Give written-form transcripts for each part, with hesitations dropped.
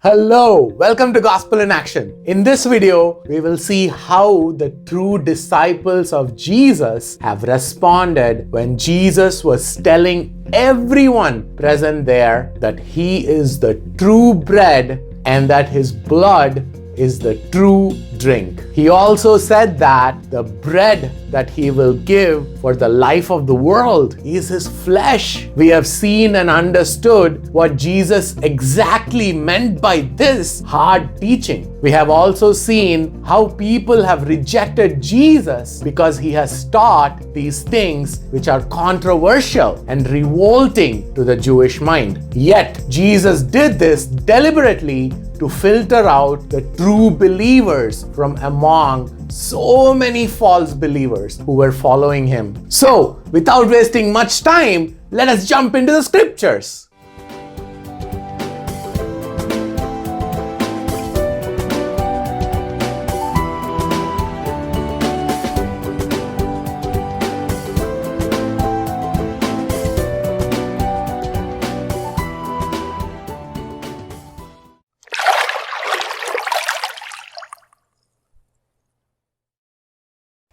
Hello, welcome to Gospel in Action. In this video, we will see how the true disciples of Jesus have responded when Jesus was telling everyone present there that he is the true bread and that his blood is the true drink. He also said that the bread that he will give for the life of the world is his flesh. We have seen and understood what Jesus exactly meant by this hard teaching. We have also seen how people have rejected Jesus because he has taught these things which are controversial and revolting to the Jewish mind. Yet, Jesus did this deliberately to filter out the true believers from among so many false believers who were following him. So, without wasting much time, let us jump into the scriptures.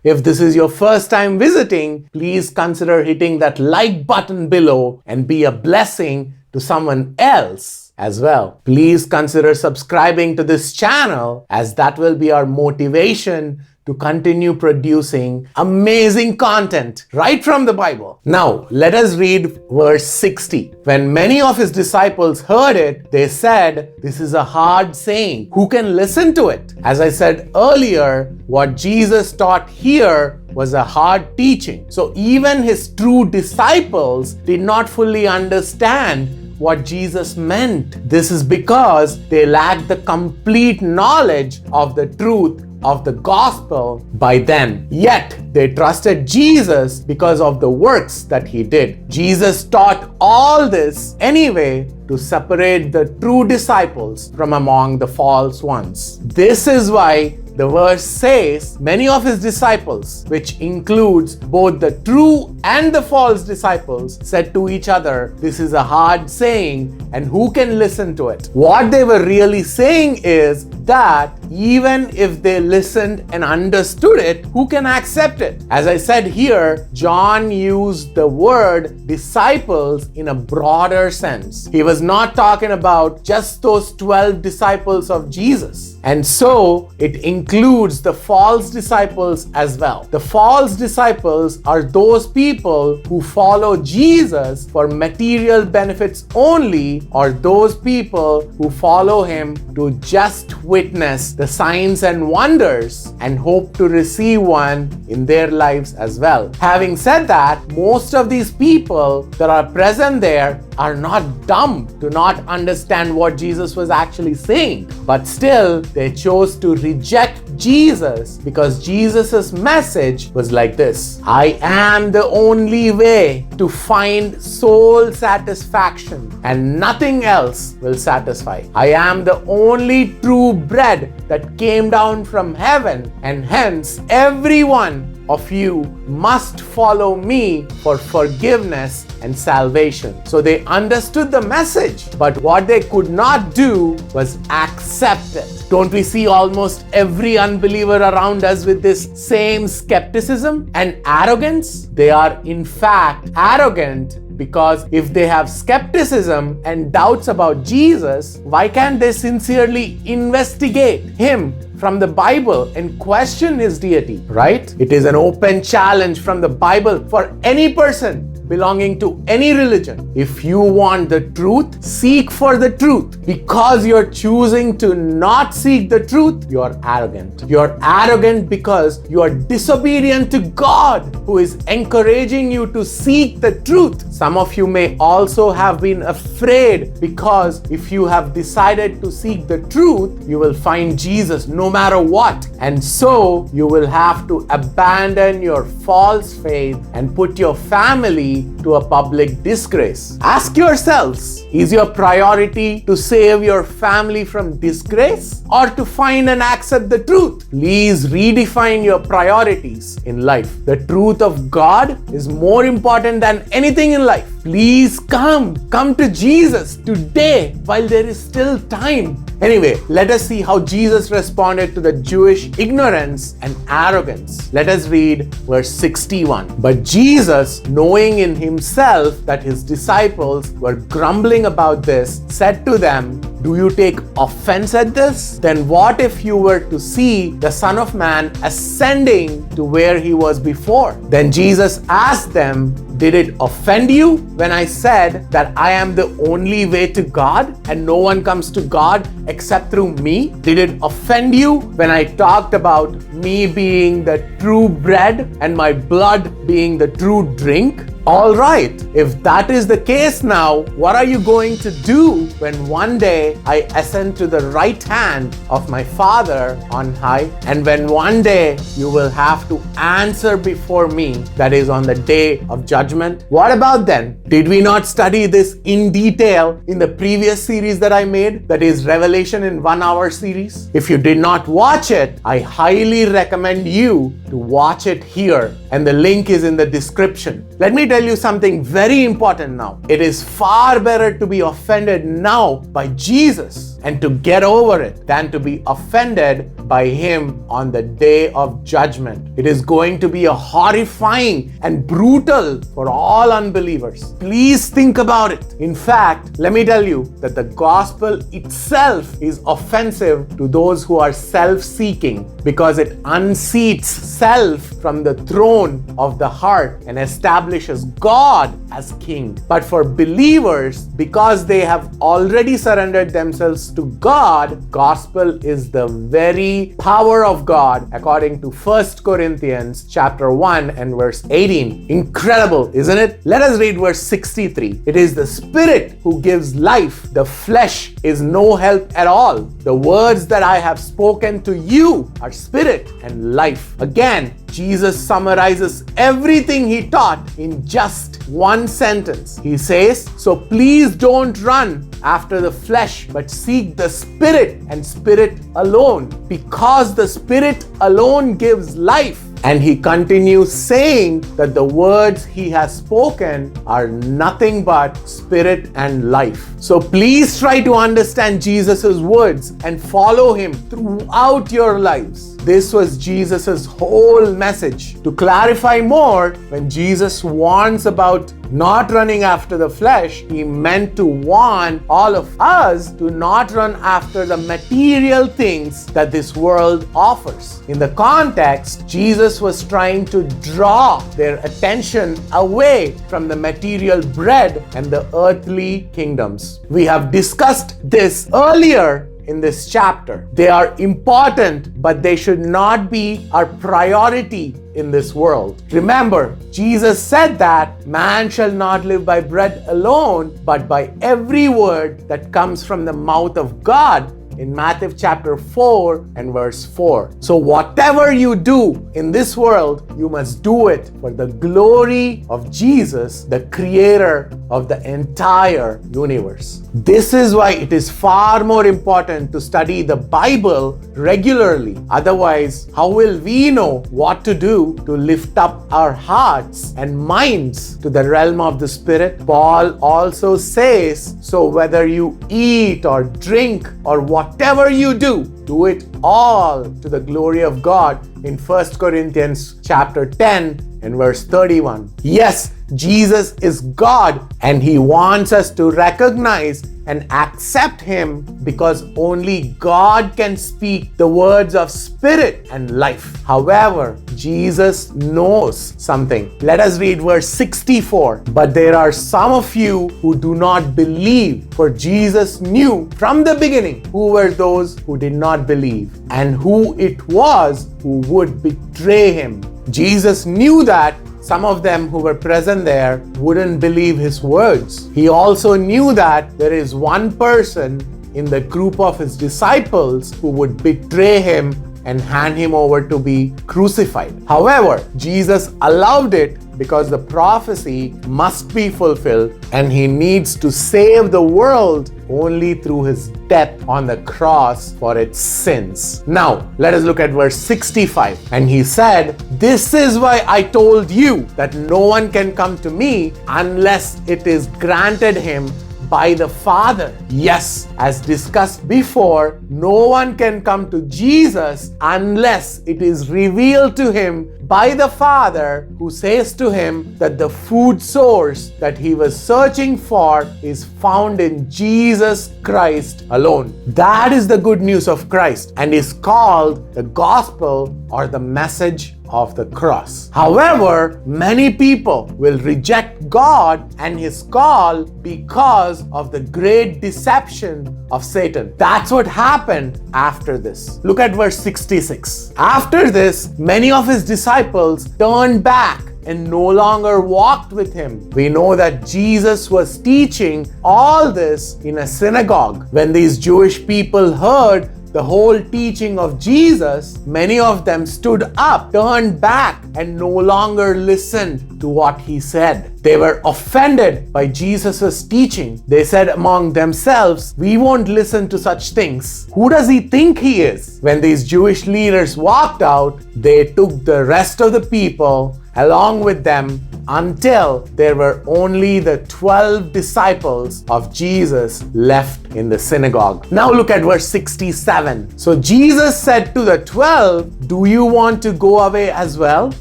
If this is your first time visiting, please consider hitting that like button below and be a blessing to someone else as well. Please consider subscribing to this channel, as that will be our motivation to continue producing amazing content right from the Bible. Now, let us read verse 60. When many of his disciples heard it, they said, "This is a hard saying. Who can listen to it?" As I said earlier, what Jesus taught here was a hard teaching. So even his true disciples did not fully understand what Jesus meant. This is because they lacked the complete knowledge of the truth of the gospel by then. Yet they trusted Jesus because of the works that he did. Jesus taught all this anyway to separate the true disciples from among the false ones. This is why the verse says, many of his disciples, which includes both the true and the false disciples, said to each other, "This is a hard saying, and who can listen to it?" What they were really saying is that even if they listened and understood it, who can accept it? As I said here, John used the word disciples in a broader sense. He was not talking about just those 12 disciples of Jesus. And so it includes the false disciples as well. The false disciples are those people who follow Jesus for material benefits only, or those people who follow him to just witness the signs and wonders and hope to receive one in their lives as well. Having said that, most of these people that are present there are not dumb to not understand what Jesus was actually saying, but still they chose to reject Jesus because Jesus's message was like this: "I am the only way to find soul satisfaction, and nothing else will satisfy. I am the only true bread that came down from heaven, and hence everyone of you must follow me for forgiveness and salvation." So they understood the message, but what they could not do was accept it. Don't we see almost every unbeliever around us with this same skepticism and arrogance? They are in fact arrogant because if they have skepticism and doubts about Jesus, why can't they sincerely investigate him from the Bible and question his deity, right? It is an open challenge from the Bible for any person belonging to any religion. If you want the truth, seek for the truth. Because you're choosing to not seek the truth, you're arrogant. You're arrogant because you are disobedient to God, who is encouraging you to seek the truth. Some of you may also have been afraid because if you have decided to seek the truth, you will find Jesus no matter what. And so you will have to abandon your false faith and put your family priority to a public disgrace? Ask yourselves, is your priority to save your family from disgrace or to find and accept the truth? Please redefine your priorities in life. The truth of God is more important than anything in life. Please come to Jesus today while there is still time. Anyway, let us see how Jesus responded to the Jewish ignorance and arrogance. Let us read verse 61. But Jesus, knowing in himself that his disciples were grumbling about this, said to them, "Do you take offense at this? Then what if you were to see the Son of Man ascending to where he was before?" Then Jesus asked them, "Did it offend you when I said that I am the only way to God and no one comes to God except through me? Did it offend you when I talked about me being the true bread and my blood being the true drink? All right, if that is the case now, what are you going to do when one day I ascend to the right hand of my Father on high, and when one day you will have to answer before me, that is on the day of judgment? What about then? Did we not study this in detail in the previous series that I made, that is Revelation in 1 hour series? If you did not watch it, I highly recommend you to watch it here, and the link is in the description. Let me tell you something very important now. It is far better to be offended now by Jesus and to get over it than to be offended by him on the day of judgment. It is going to be a horrifying and brutal for all unbelievers. Please think about it. In fact, let me tell you that the gospel itself is offensive to those who are self-seeking, because it unseats self from the throne of the heart and establishes God as king. But for believers, because they have already surrendered themselves to God, gospel is the very power of God according to 1 Corinthians chapter 1 and verse 18. Incredible, isn't it? Let us read verse 63. It is the Spirit who gives life. The flesh is no help at all. The words that I have spoken to you are spirit and life. Again, Jesus summarizes everything he taught in just one sentence. He says, so please don't run after the flesh, but seek the Spirit and Spirit alone, because the Spirit alone gives life. And he continues saying that the words he has spoken are nothing but spirit and life. So please try to understand Jesus' words and follow him throughout your lives. This was Jesus' whole message. To clarify more, when Jesus warns about not running after the flesh, he meant to warn all of us to not run after the material things that this world offers. In the context, Jesus was trying to draw their attention away from the material bread and the earthly kingdoms. We have discussed this earlier in this chapter. They are important, but they should not be our priority in this world. Remember, Jesus said that man shall not live by bread alone, but by every word that comes from the mouth of God, in Matthew chapter 4 and verse 4. So whatever you do in this world, you must do it for the glory of Jesus, the creator of the entire universe. This is why it is far more important to study the Bible regularly. Otherwise, how will we know what to do to lift up our hearts and minds to the realm of the Spirit? Paul also says, so whether you eat or drink or whatever you do, do it all to the glory of God in 1 Corinthians chapter 10 and verse 31. Yes, Jesus is God, and he wants us to recognize and accept him, because only God can speak the words of spirit and life. However, Jesus knows something. Let us read verse 64. But there are some of you who do not believe, for Jesus knew from the beginning who were those who did not believe and who it was who would betray him. Jesus knew that some of them who were present there wouldn't believe his words. He also knew that there is one person in the group of his disciples who would betray him and hand him over to be crucified. However, Jesus allowed it because the prophecy must be fulfilled and he needs to save the world only through his death on the cross for its sins. Now, let us look at verse 65. And he said, "This is why I told you that no one can come to me unless it is granted him by the Father." Yes, as discussed before, no one can come to Jesus unless it is revealed to him by the Father, who says to him that the food source that he was searching for is found in Jesus Christ alone. That is the good news of Christ and is called the gospel or the message of the cross. However, many people will reject God and his call because of the great deception of Satan. That's what happened after this. Look at verse 66. After this, many of his disciples turned back and no longer walked with him. We know that Jesus was teaching all this in a synagogue. When these Jewish people heard the whole teaching of Jesus, many of them stood up, turned back, and no longer listened to what he said. They were offended by Jesus' teaching. They said among themselves, "We won't listen to such things. Who does he think he is?" When these Jewish leaders walked out, they took the rest of the people along with them until there were only the 12 disciples of Jesus left in the synagogue. Now look at verse 67. So Jesus said to the 12, "Do you want to go away as well?"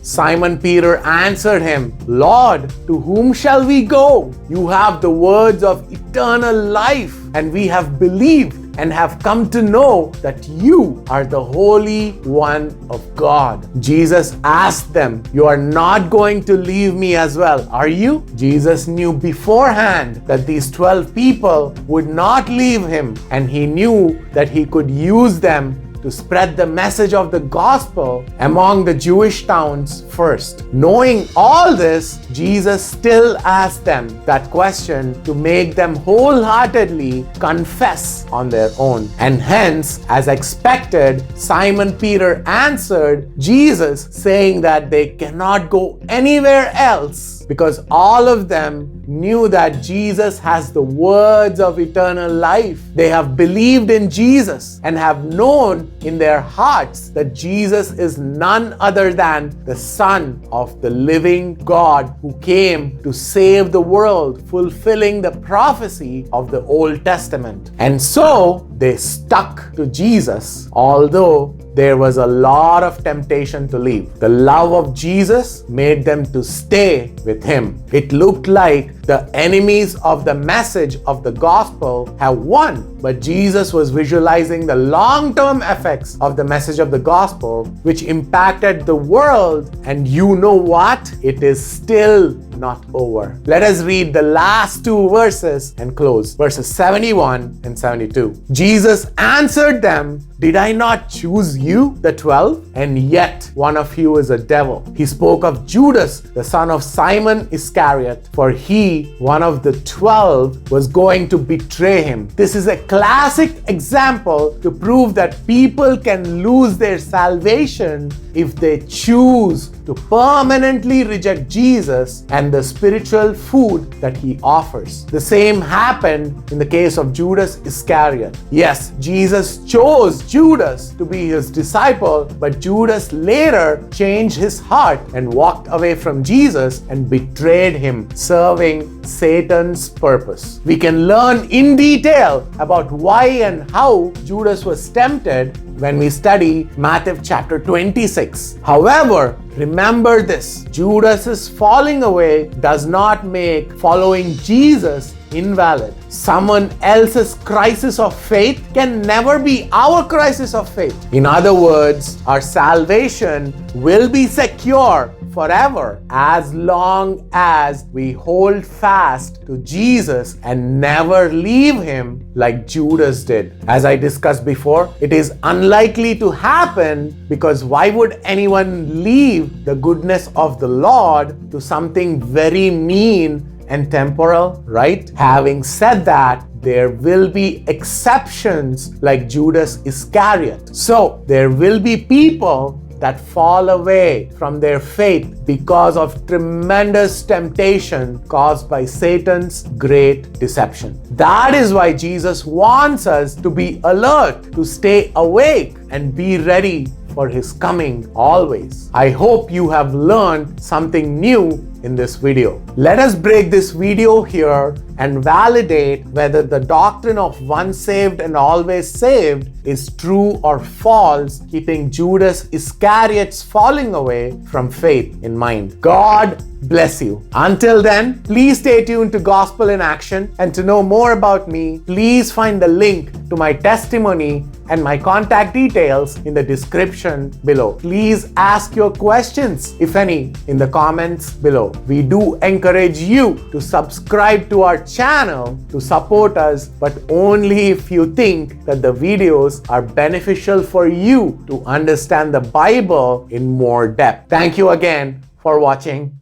Simon Peter answered him, "Lord, to whom shall we go? You have the words of eternal life, and we have believed and have come to know that you are the Holy One of God." Jesus asked them, "You are not going to leave me as well, are you?" Jesus knew beforehand that these 12 people would not leave him, and he knew that he could use them to spread the message of the gospel among the Jewish towns first. Knowing all this, Jesus still asked them that question to make them wholeheartedly confess on their own. And hence, as expected, Simon Peter answered Jesus, saying that they cannot go anywhere else because all of them knew that Jesus has the words of eternal life. They have believed in Jesus and have known in their hearts that Jesus is none other than the Son of the living God who came to save the world, fulfilling the prophecy of the Old Testament. And so they stuck to Jesus, although there was a lot of temptation to leave. The love of Jesus made them to stay with him. It looked like the enemies of the message of the gospel have won, but Jesus was visualizing the long-term effects of the message of the gospel, which impacted the world. And you know what? It is still not over. Let us read the last two verses and close. Verses 71 and 72. Jesus answered them, "Did I not choose you, the 12? And yet one of you is a devil." He spoke of Judas, the son of Simon Iscariot, for he, one of the 12, was going to betray him. This is a classic example to prove that people can lose their salvation if they choose to permanently reject Jesus and the spiritual food that he offers. The same happened in the case of Judas Iscariot. Yes, Jesus chose Judas to be his disciple, but Judas later changed his heart and walked away from Jesus and betrayed him, serving Satan's purpose. We can learn in detail about why and how Judas was tempted when we study Matthew chapter 26. However, remember this: Judas's falling away does not make following Jesus invalid. Someone else's crisis of faith can never be our crisis of faith. In other words, our salvation will be secure forever as long as we hold fast to Jesus and never leave him like Judas did. As I discussed before, it is unlikely to happen because why would anyone leave the goodness of the Lord to something very mean and temporal, right? Having said that, there will be exceptions like Judas Iscariot. So there will be people that fall away from their faith because of tremendous temptation caused by Satan's great deception. That is why Jesus wants us to be alert, to stay awake, and be ready for His coming always. I hope you have learned something new in this video. Let us break this video here and validate whether the doctrine of once saved and always saved is true or false, keeping Judas Iscariot's falling away from faith in mind. God bless you. Until then, please stay tuned to Gospel in Action, and to know more about me, please find the link to my testimony and my contact details in the description below. Please ask your questions, if any, in the comments below. We do encourage you to subscribe to our channel to support us, but only if you think that the videos are beneficial for you to understand the Bible in more depth. Thank you again for watching.